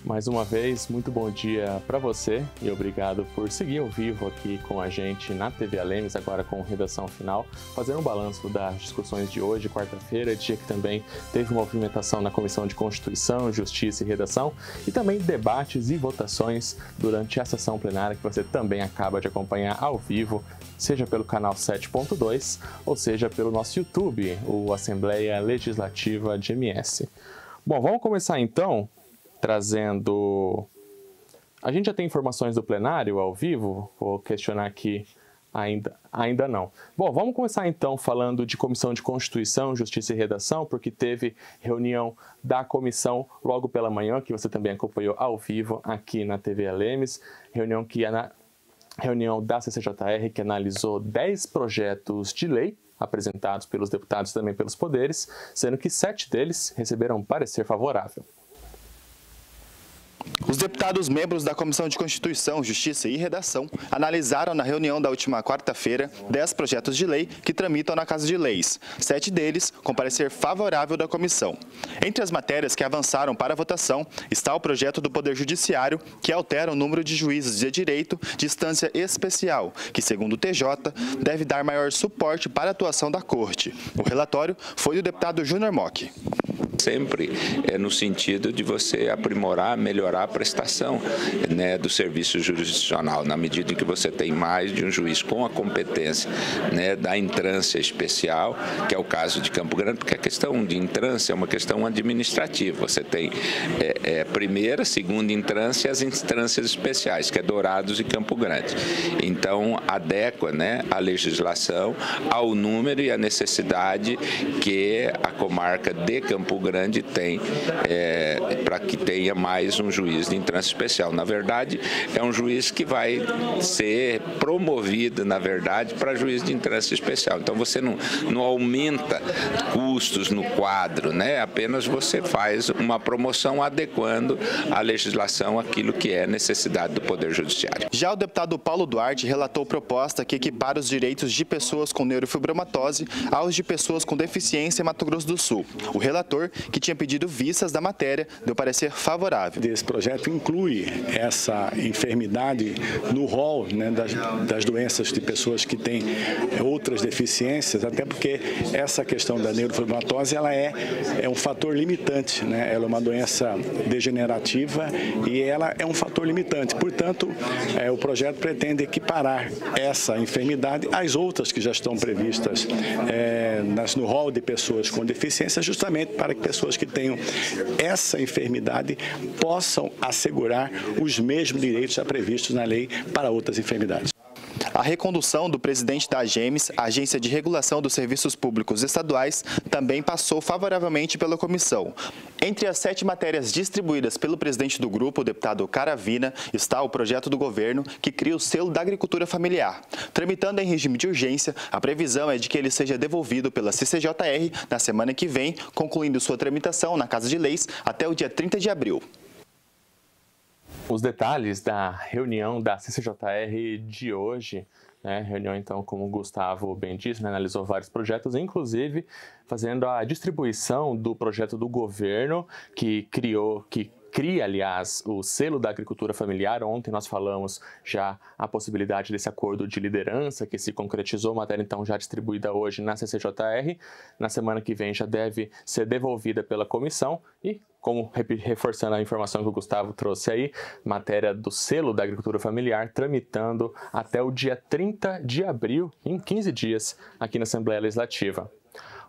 Mais uma vez, muito bom dia para você e obrigado por seguir ao vivo aqui com a gente na TV Alemes, agora com Redação Final, fazendo um balanço das discussões de hoje, quarta-feira, dia que também teve movimentação na Comissão de Constituição, Justiça e Redação, e também debates e votações durante a sessão plenária que você também acaba de acompanhar ao vivo, seja pelo canal 7.2 ou seja pelo nosso YouTube, o Assembleia Legislativa de MS. Bom, vamos começar então trazendo... A gente já tem informações do plenário ao vivo? Vou questionar aqui, ainda não. Bom, vamos começar então falando de Comissão de Constituição, Justiça e Redação, porque teve reunião da comissão logo pela manhã, que você também acompanhou ao vivo aqui na TV Alemes, reunião da CCJR que analisou 10 projetos de lei apresentados pelos deputados e também pelos poderes, sendo que 7 deles receberam parecer favorável. Os deputados membros da Comissão de Constituição, Justiça e Redação analisaram na reunião da última quarta-feira 10 projetos de lei que tramitam na Casa de Leis, 7 deles com parecer favorável da comissão. Entre as matérias que avançaram para a votação está o projeto do Poder Judiciário, que altera o número de juízes de direito de instância especial, que, segundo o TJ, deve dar maior suporte para a atuação da Corte. O relatório foi do deputado Júnior Mock. Sempre é no sentido de você aprimorar, melhorar a prestação, né, do serviço jurisdicional, na medida em que você tem mais de um juiz com a competência, né, da entrância especial, que é o caso de Campo Grande, porque a questão de entrância é uma questão administrativa. Você tem primeira, segunda entrância e as instâncias especiais, que é Dourados e Campo Grande. Então, adequa, né, a legislação ao número e à necessidade que a comarca de Campo Grande tem para que tenha mais um juiz de entrância especial. Na verdade, é um juiz que vai ser promovido, na verdade, para juiz de entrância especial. Então, você não aumenta custos no quadro, né? Apenas você faz uma promoção adequando a legislação àquilo que é necessidade do Poder Judiciário. Já o deputado Paulo Duarte relatou proposta que equipara os direitos de pessoas com neurofibromatose aos de pessoas com deficiência em Mato Grosso do Sul. O relator, que tinha pedido vistas da matéria, deu parecer favorável. Esse projeto inclui essa enfermidade no rol, né, das doenças de pessoas que têm outras deficiências, até porque essa questão da neurofibromatose ela é um fator limitante, né? Ela é uma doença degenerativa e ela é um fator limitante. Portanto, o projeto pretende equiparar essa enfermidade às outras que já estão previstas no rol de pessoas com deficiência, justamente para que pessoas que tenham essa enfermidade possam assegurar os mesmos direitos já previstos na lei para outras enfermidades. A recondução do presidente da AGEMES, Agência de Regulação dos Serviços Públicos Estaduais, também passou favoravelmente pela comissão. Entre as 7 matérias distribuídas pelo presidente do grupo, o deputado Caravina, está o projeto do governo que cria o selo da agricultura familiar. Tramitando em regime de urgência, a previsão é de que ele seja devolvido pela CCJR na semana que vem, concluindo sua tramitação na Casa de Leis até o dia 30 de abril. Os detalhes da reunião da CCJR de hoje, né? Reunião então, como o Gustavo bem disse, né? Analisou vários projetos, inclusive fazendo a distribuição do projeto do governo que cria, aliás, o selo da agricultura familiar. Ontem nós falamos já a possibilidade desse acordo de liderança que se concretizou, matéria então já distribuída hoje na CCJR. Na semana que vem já deve ser devolvida pela comissão e, como reforçando a informação que o Gustavo trouxe aí, matéria do selo da agricultura familiar tramitando até o dia 30 de abril, em 15 dias, aqui na Assembleia Legislativa.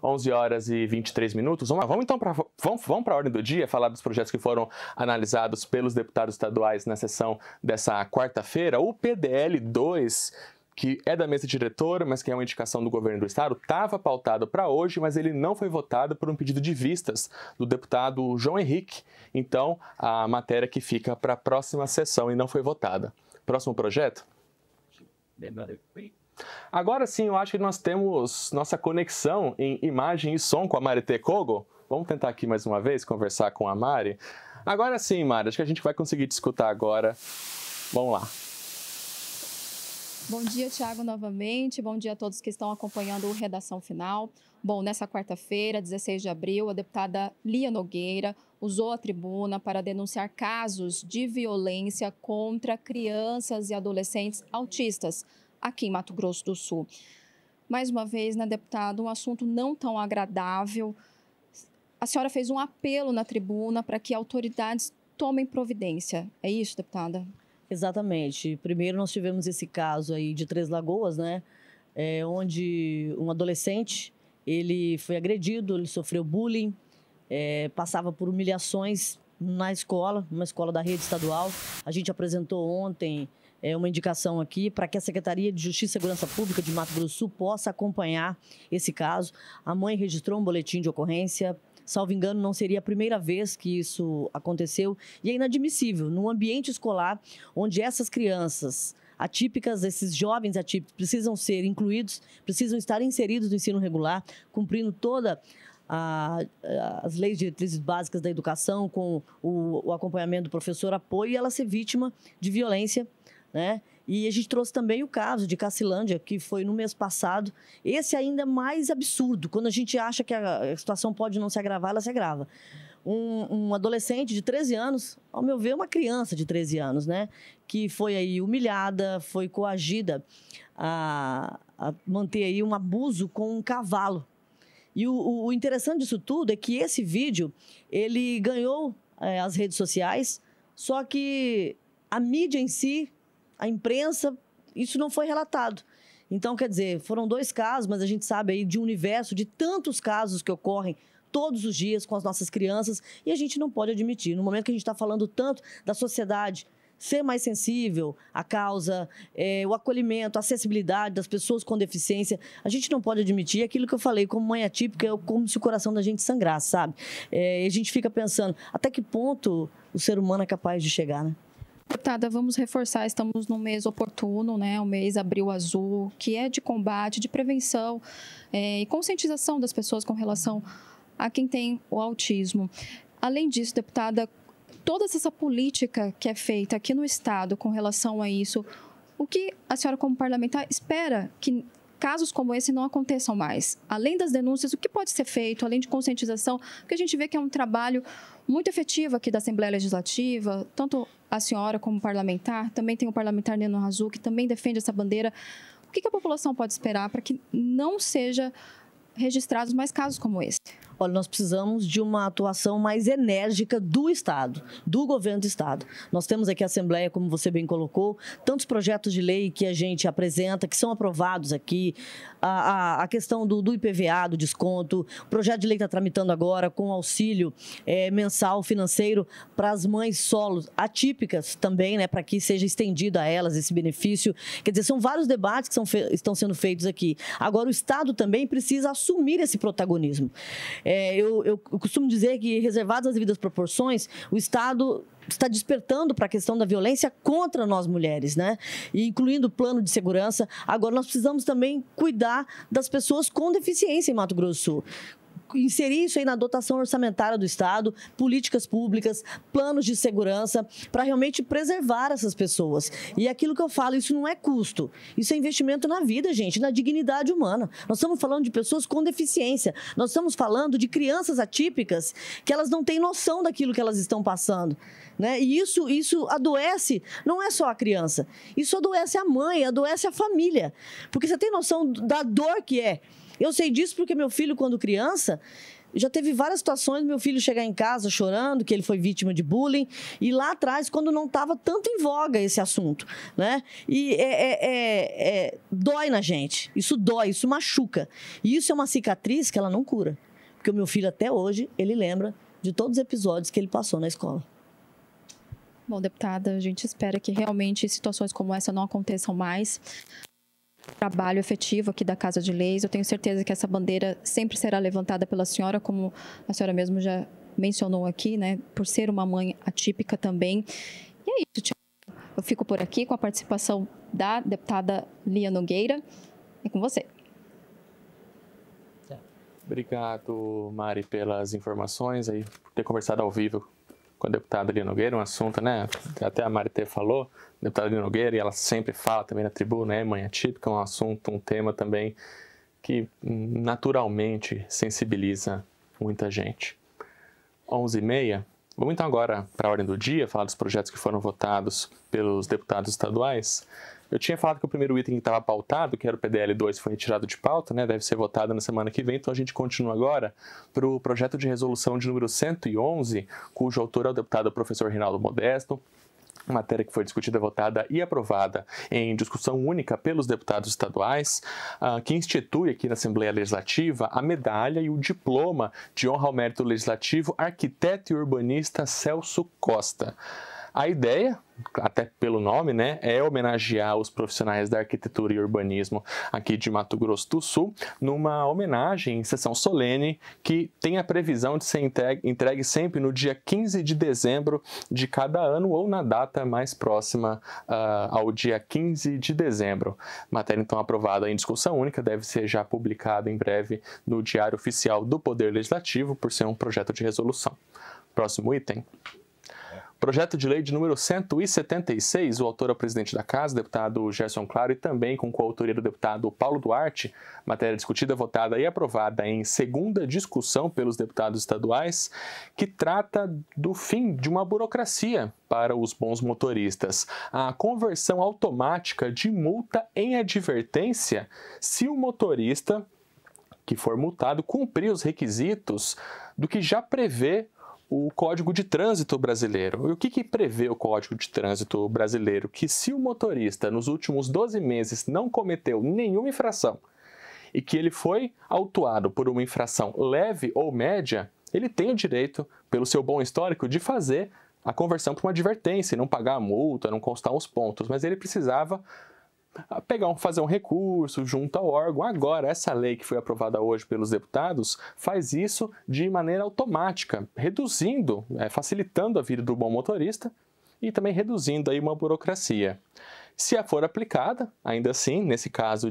11 horas e 23 minutos. Vamos então para a ordem do dia, falar dos projetos que foram analisados pelos deputados estaduais na sessão dessa quarta-feira. O PDL 2, que é da mesa diretora, mas que é uma indicação do governo do estado, estava pautado para hoje, mas ele não foi votado por um pedido de vistas do deputado João Henrique. Então, a matéria que fica para a próxima sessão e não foi votada. Próximo projeto? Agora sim, eu acho que nós temos nossa conexão em imagem e som com a Mari Tecogo. Vamos tentar aqui mais uma vez conversar com a Mari. Agora sim, Mari, acho que a gente vai conseguir te escutar agora. Vamos lá. Bom dia, Thiago, novamente. Bom dia a todos que estão acompanhando o Redação Final. Bom, nessa quarta-feira, 16 de abril, a deputada Lia Nogueira, usou a tribuna para denunciar casos de violência contra crianças e adolescentes autistas aqui em Mato Grosso do Sul. Mais uma vez, né, deputada, um assunto não tão agradável. A senhora fez um apelo na tribuna para que autoridades tomem providência. É isso, deputada? Exatamente. Primeiro nós tivemos esse caso aí de Três Lagoas, né, onde um adolescente, ele foi agredido, ele sofreu bullying, passava por humilhações na escola, uma escola da rede estadual. A gente apresentou ontem uma indicação aqui para que a Secretaria de Justiça e Segurança Pública de Mato Grosso do Sul possa acompanhar esse caso. A mãe registrou um boletim de ocorrência. Salvo engano, não seria a primeira vez que isso aconteceu. E é inadmissível, num ambiente escolar, onde essas crianças atípicas, esses jovens atípicos, precisam ser incluídos, precisam estar inseridos no ensino regular, cumprindo todas as leis diretrizes básicas da educação, com o acompanhamento do professor, apoio, e ela ser vítima de violência, né? E a gente trouxe também o caso de Cacilândia, que foi no mês passado. Esse ainda é mais absurdo. Quando a gente acha que a situação pode não se agravar, ela se agrava. Um adolescente de 13 anos, ao meu ver, uma criança de 13 anos, né? Que foi aí humilhada, foi coagida a manter aí um abuso com um cavalo. E o interessante disso tudo é que esse vídeo, ele ganhou as redes sociais, só que a mídia em si, a imprensa, isso não foi relatado. Então, quer dizer, foram 2 casos, mas a gente sabe aí de um universo de tantos casos que ocorrem todos os dias com as nossas crianças, e a gente não pode admitir. No momento que a gente está falando tanto da sociedade ser mais sensível à causa, o acolhimento, a acessibilidade das pessoas com deficiência, a gente não pode admitir aquilo que eu falei, como mãe atípica, é como se o coração da gente sangrasse, sabe? E a gente fica pensando, até que ponto o ser humano é capaz de chegar, né? Deputada, vamos reforçar, estamos num mês oportuno, né? O mês Abril Azul, que é de combate, de prevenção e conscientização das pessoas com relação a quem tem o autismo. Além disso, deputada, toda essa política que é feita aqui no Estado com relação a isso, o que a senhora, como parlamentar, espera que casos como esse não aconteçam mais? Além das denúncias, o que pode ser feito, além de conscientização? Porque a gente vê que é um trabalho muito efetivo aqui da Assembleia Legislativa, tanto a senhora como parlamentar, também tem o parlamentar Neno Razul, que também defende essa bandeira. O que a população pode esperar para que não seja registrados mais casos como esse? Olha, nós precisamos de uma atuação mais enérgica do Estado, do governo do Estado. Nós temos aqui a Assembleia, como você bem colocou, tantos projetos de lei que a gente apresenta, que são aprovados aqui, a questão do IPVA, do desconto, o projeto de lei está tramitando agora com auxílio mensal financeiro para as mães solos atípicas também, né, para que seja estendido a elas esse benefício. Quer dizer, são vários debates que estão sendo feitos aqui. Agora, o Estado também precisa assumir esse protagonismo. Eu costumo dizer que, reservadas as devidas proporções, o Estado está despertando para a questão da violência contra nós mulheres, né? E incluindo o plano de segurança. Agora, nós precisamos também cuidar das pessoas com deficiência em Mato Grosso do Sul. Inserir isso aí na dotação orçamentária do Estado, políticas públicas, planos de segurança, para realmente preservar essas pessoas. E aquilo que eu falo, isso não é custo, isso é investimento na vida, gente, na dignidade humana. Nós estamos falando de pessoas com deficiência, nós estamos falando de crianças atípicas que elas não têm noção daquilo que elas estão passando, né? E isso adoece, não é só a criança, isso adoece a mãe, adoece a família, porque você tem noção da dor que é. Eu sei disso porque meu filho, quando criança, já teve várias situações, meu filho chegar em casa chorando, que ele foi vítima de bullying, e lá atrás, quando não estava tanto em voga esse assunto, né? E dói na gente, isso dói, isso machuca. E isso é uma cicatriz que ela não cura, porque o meu filho até hoje, ele lembra de todos os episódios que ele passou na escola. Bom, deputada, a gente espera que realmente situações como essa não aconteçam mais. Trabalho efetivo aqui da Casa de Leis. Eu tenho certeza que essa bandeira sempre será levantada pela senhora, como a senhora mesmo já mencionou aqui, né? Por ser uma mãe atípica também. E é isso, Tiago. Eu fico por aqui com a participação da deputada Lia Nogueira. É com você. Obrigado, Mari, pelas informações, aí, por ter conversado ao vivo com a deputada Lia Nogueira, um assunto, né, até a Marité falou, a deputada Lia Nogueira, e ela sempre fala também na tribuna, né, mãe atípica, é um assunto, um tema também que naturalmente sensibiliza muita gente. 11h30, Vamos então agora para a ordem do dia, falar dos projetos que foram votados pelos deputados estaduais. Eu tinha falado que o primeiro item que estava pautado, que era o PDL 2, foi retirado de pauta, né? Deve ser votado na semana que vem, então a gente continua agora para o projeto de resolução de número 111, cujo autor é o deputado professor Rinaldo Modesto. Matéria que foi discutida, votada e aprovada em discussão única pelos deputados estaduais, que institui aqui na Assembleia Legislativa a medalha e o diploma de honra ao mérito legislativo arquiteto e urbanista Celso Costa. A ideia, até pelo nome, né, é homenagear os profissionais da arquitetura e urbanismo aqui de Mato Grosso do Sul, numa homenagem em sessão solene que tem a previsão de ser entregue sempre no dia 15 de dezembro de cada ano ou na data mais próxima ao dia 15 de dezembro. Matéria então aprovada em discussão única, deve ser já publicada em breve no Diário Oficial do Poder Legislativo, por ser um projeto de resolução. Próximo item. Projeto de lei de número 176, o autor é o presidente da Casa, deputado Gerson Claro, e também com coautoria do deputado Paulo Duarte, matéria discutida, votada e aprovada em segunda discussão pelos deputados estaduais, que trata do fim de uma burocracia para os bons motoristas. A conversão automática de multa em advertência se o motorista que for multado cumprir os requisitos do que já prevê o Código de Trânsito Brasileiro. E o que prevê o Código de Trânsito Brasileiro? Que se o motorista nos últimos 12 meses não cometeu nenhuma infração e que ele foi autuado por uma infração leve ou média, ele tem o direito, pelo seu bom histórico, de fazer a conversão para uma advertência, não pagar a multa, não constar os pontos, mas ele precisava fazer um recurso junto ao órgão. Agora, essa lei que foi aprovada hoje pelos deputados faz isso de maneira automática, reduzindo, facilitando a vida do bom motorista e também reduzindo aí uma burocracia. Se a for aplicada, ainda assim, nesse caso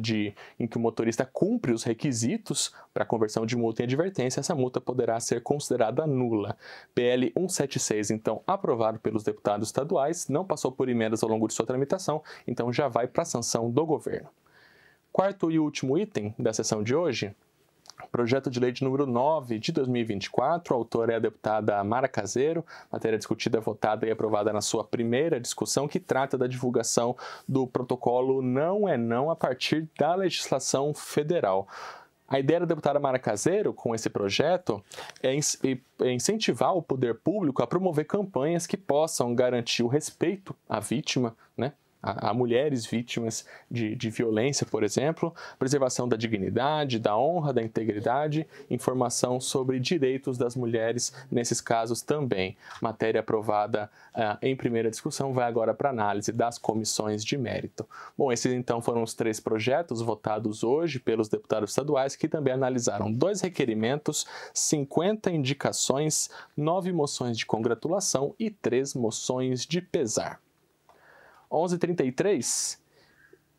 em que o motorista cumpre os requisitos para conversão de multa em advertência, essa multa poderá ser considerada nula. PL 176, então, aprovado pelos deputados estaduais, não passou por emendas ao longo de sua tramitação, então já vai para a sanção do governo. Quarto e último item da sessão de hoje, projeto de lei de número 9 de 2024, a autora é a deputada Mara Caseiro, matéria discutida, votada e aprovada na sua primeira discussão, que trata da divulgação do protocolo Não é Não a partir da legislação federal. A ideia da deputada Mara Caseiro, com esse projeto, é incentivar o poder público a promover campanhas que possam garantir o respeito à vítima, né? A mulheres vítimas de violência, por exemplo, preservação da dignidade, da honra, da integridade, informação sobre direitos das mulheres nesses casos também. Matéria aprovada em primeira discussão vai agora para análise das comissões de mérito. Bom, esses então foram os 3 projetos votados hoje pelos deputados estaduais, que também analisaram 2 requerimentos, 50 indicações, 9 moções de congratulação e 3 moções de pesar. 11h33,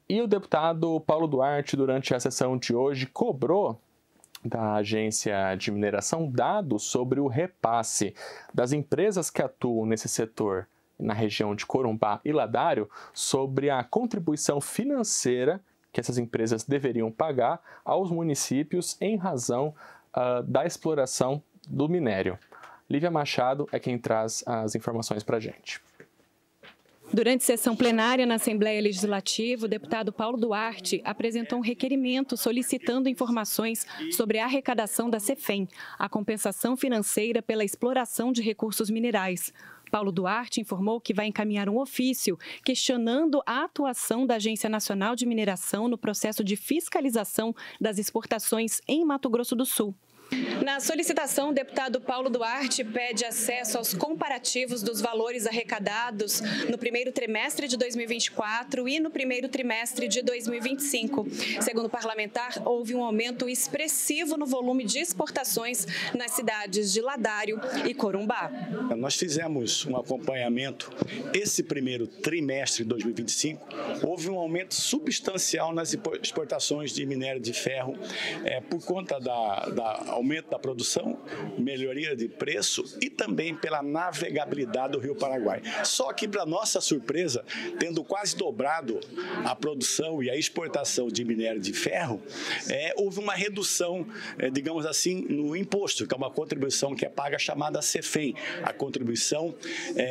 e o deputado Paulo Duarte, durante a sessão de hoje, cobrou da Agência de Mineração dados sobre o repasse das empresas que atuam nesse setor na região de Corumbá e Ladário, sobre a contribuição financeira que essas empresas deveriam pagar aos municípios em razão da exploração do minério. Lívia Machado é quem traz as informações para a gente. Durante sessão plenária na Assembleia Legislativa, o deputado Paulo Duarte apresentou um requerimento solicitando informações sobre a arrecadação da CEFEM, a compensação financeira pela exploração de recursos minerais. Paulo Duarte informou que vai encaminhar um ofício questionando a atuação da Agência Nacional de Mineração no processo de fiscalização das exportações em Mato Grosso do Sul. Na solicitação, o deputado Paulo Duarte pede acesso aos comparativos dos valores arrecadados no primeiro trimestre de 2024 e no primeiro trimestre de 2025. Segundo o parlamentar, houve um aumento expressivo no volume de exportações nas cidades de Ladário e Corumbá. Nós fizemos um acompanhamento. Esse primeiro trimestre de 2025, houve um aumento substancial nas exportações de minério de ferro por conta da aumento da produção, melhoria de preço e também pela navegabilidade do Rio Paraguai. Só que, para nossa surpresa, tendo quase dobrado a produção e a exportação de minério de ferro, houve uma redução, digamos assim, no imposto, que é uma contribuição que é paga chamada CEFEM, a contribuição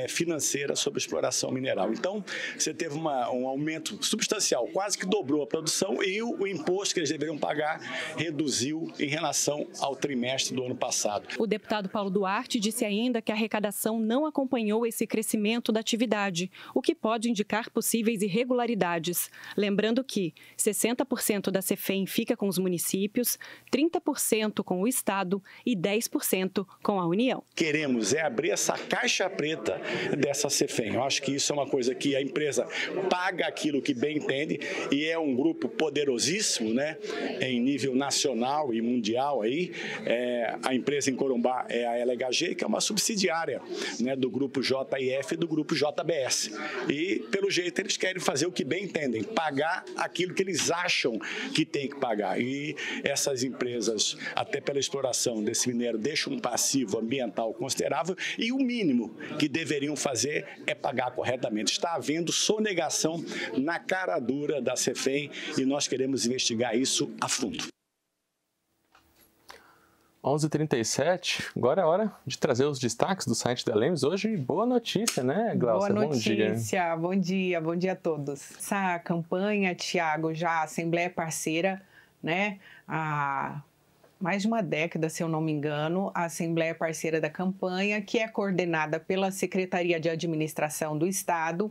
financeira sobre exploração mineral. Então, você teve um aumento substancial, quase que dobrou a produção e o imposto que eles deveriam pagar reduziu em relação ao trimestre do ano passado. O deputado Paulo Duarte disse ainda que a arrecadação não acompanhou esse crescimento da atividade, o que pode indicar possíveis irregularidades. Lembrando que 60% da CEFEM fica com os municípios, 30% com o Estado e 10% com a União. Queremos abrir essa caixa preta dessa CEFEM. Eu acho que isso é uma coisa que a empresa paga aquilo que bem entende e é um grupo poderosíssimo, né, em nível nacional e mundial. Aí, a empresa em Corumbá é a LHG, que é uma subsidiária, né, do grupo JIF e do grupo JBS. E, pelo jeito, eles querem fazer o que bem entendem, pagar aquilo que eles acham que tem que pagar. E essas empresas, até pela exploração desse minério, deixam um passivo ambiental considerável e o mínimo que deveriam fazer é pagar corretamente. Está havendo sonegação na cara dura da CEFEM e nós queremos investigar isso a fundo. 11h37, agora é hora de trazer os destaques do site da Lemes. Hoje, boa notícia, né, Glaucia? Boa notícia, bom dia a todos. Essa campanha, Tiago, já a Assembleia é parceira, né, há mais de uma década, se eu não me engano, a Assembleia é parceira da campanha, que é coordenada pela Secretaria de Administração do Estado,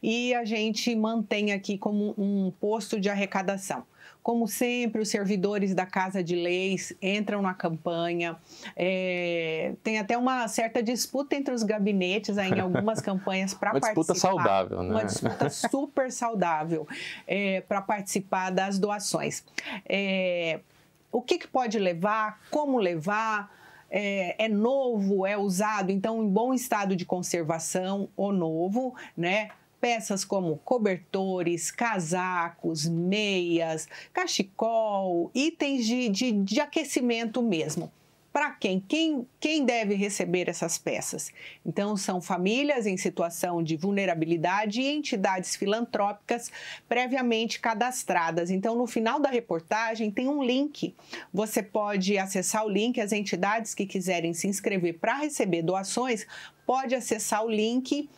e a gente mantém aqui como um posto de arrecadação. Como sempre, os servidores da Casa de Leis entram na campanha. Tem até uma certa disputa entre os gabinetes aí, em algumas campanhas para participar. Uma disputa saudável, né? Uma disputa super saudável para participar das doações. O que pode levar? Como levar? É novo? É usado? Então, em bom estado de conservação ou novo, né? Peças como cobertores, casacos, meias, cachecol, itens de aquecimento mesmo. Para quem? Quem deve receber essas peças? Então, são famílias em situação de vulnerabilidade e entidades filantrópicas previamente cadastradas. Então, no final da reportagem tem um link. Você pode acessar o link, as entidades que quiserem se inscrever para receber doações, pode acessar o link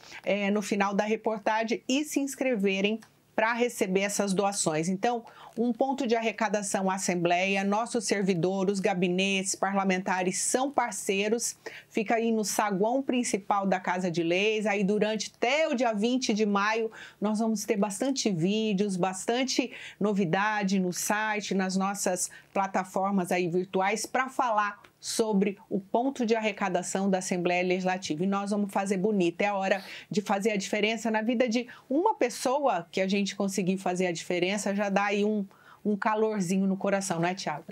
no final da reportagem e se inscreverem para receber essas doações. Então, um ponto de arrecadação à Assembleia, nossos servidores, os gabinetes parlamentares são parceiros, fica aí no saguão principal da Casa de Leis, aí durante até o dia 20 de maio nós vamos ter bastante vídeos, bastante novidade no site, nas nossas plataformas aí virtuais para falar sobre o ponto de arrecadação da Assembleia Legislativa. E nós vamos fazer bonito. É a hora de fazer a diferença na vida de uma pessoa que a gente conseguir fazer a diferença, já dá aí um calorzinho no coração, não é, Tiago?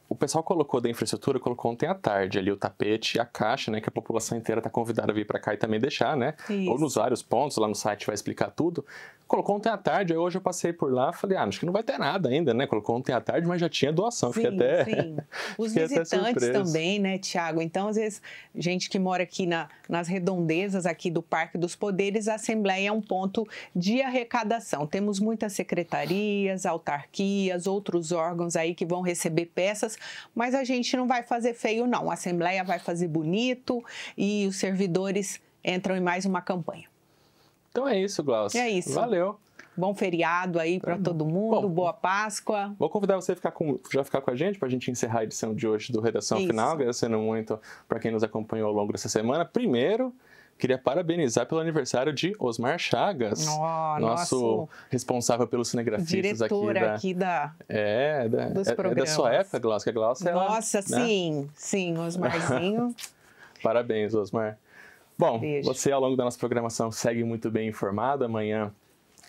O pessoal colocou da infraestrutura, colocou ontem à tarde ali o tapete e a caixa, né, que a população inteira está convidada a vir para cá e também deixar, né? Isso. Ou nos vários pontos, lá no site vai explicar tudo. Colocou ontem à tarde, aí hoje eu passei por lá, falei, acho que não vai ter nada ainda, né? Colocou ontem à tarde, mas já tinha doação. Sim, sim. Os visitantes também, né, Tiago? Então, às vezes, gente que mora aqui nas redondezas aqui do Parque dos Poderes, a Assembleia é um ponto de arrecadação. Temos muitas secretarias, autarquias, outros órgãos aí que vão receber peças, mas a gente não vai fazer feio, não. A Assembleia vai fazer bonito e os servidores entram em mais uma campanha. Então é isso, Glaucia. É isso. Valeu. Bom feriado aí para todo mundo, boa Páscoa. Vou convidar você a ficar com a gente para a gente encerrar a edição de hoje do Redação Final, agradecendo muito para quem nos acompanhou ao longo dessa semana. Primeiro, queria parabenizar pelo aniversário de Osmar Chagas, nosso responsável pelos cinegrafistas aqui dos programas. É da sua época, Glaucia? Nossa, sim, Osmarzinho. Parabéns, Osmar. Bom, você ao longo da nossa programação segue muito bem informado. Amanhã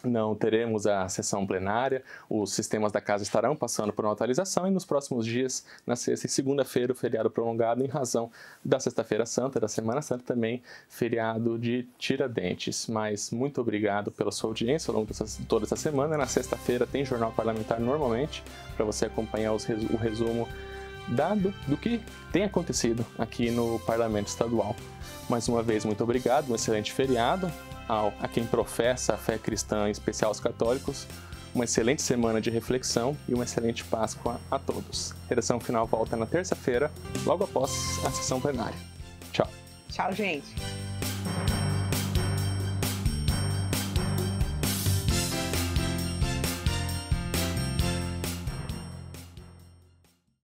não teremos a sessão plenária, os sistemas da casa estarão passando por uma atualização e nos próximos dias, na sexta e segunda-feira, o feriado prolongado em razão da Sexta-feira Santa, da Semana Santa, também feriado de Tiradentes. Mas muito obrigado pela sua audiência ao longo de toda essa semana. Na sexta-feira tem Jornal Parlamentar normalmente, para você acompanhar o resumo do que tem acontecido aqui no Parlamento Estadual. Mais uma vez, muito obrigado, um excelente feriado a quem professa a fé cristã, em especial os católicos, uma excelente semana de reflexão e uma excelente Páscoa a todos. A redação final volta na terça-feira, logo após a sessão plenária. Tchau. Tchau, gente.